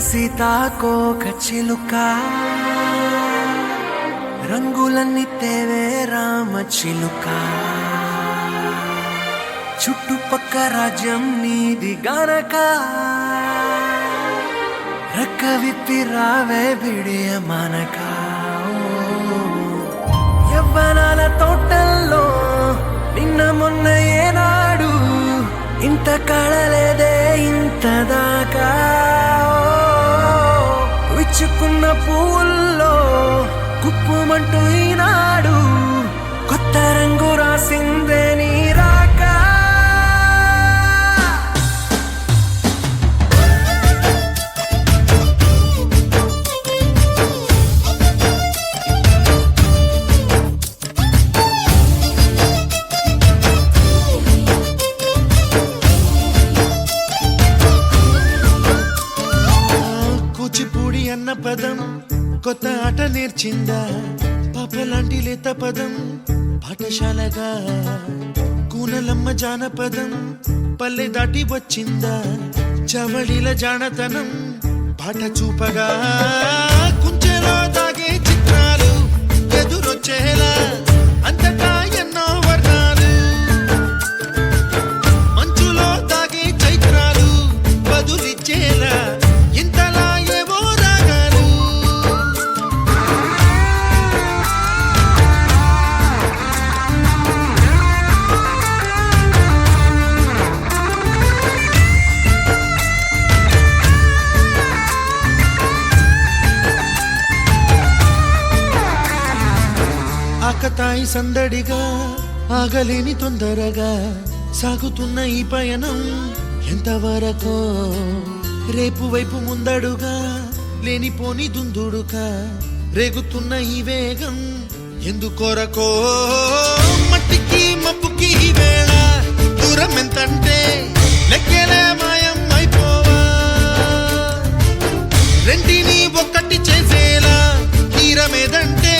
సీతాకోక చిలుక రంగులన్నీ తేవే రామ చిలుక చుట్టుపక్క రాజ్యం నీది గనక రెక్క విప్పి రావే బిడియ మనక యవ్వనాల తోటల్లో నిన్న మొన్న ఏనాడు ఇంత కళలేదే ఇంత దాకా విచ్చుకున్న పూల్లో కుప్పుమంటూ ఈనాడు కొత్త రంగు రాసిందే నీ రాక కూచిపూడి అన్న పదం కొత్త ఆట నేర్చిందా పాపలాంటి లేత పదం పాఠశాలగా కూనలమ్మ జానపదం పల్లె దాటి వచ్చిందా చవళిల జానతనం పాట చూపగా కుంచెలో దాగే చిత్రాలు ఎదురొచ్చేలా అంతటా ఎన్నో వర్ణాలు మంచులో దాగే చైత్రాలు బదులిచ్చేలా ఇంతలా ఏవో రాగాలు ఆకతాయి సందడిగా ఆగలేని తొందరగా సాగుతున్న ఈ పయనం ఎంతవరకో రేపు వైపు ముందడుగా లేనిపోని దుందుడుగా రేగుతున్న ఈ వేగం ఎందుకొరకో మట్టికి మబ్బుకి ఈ వేళ దూరం ఎంతంటే లెక్కలే మాయం అయిపోవా రెంటిని ఒక్కటి చేసేలా తీరమేదంటే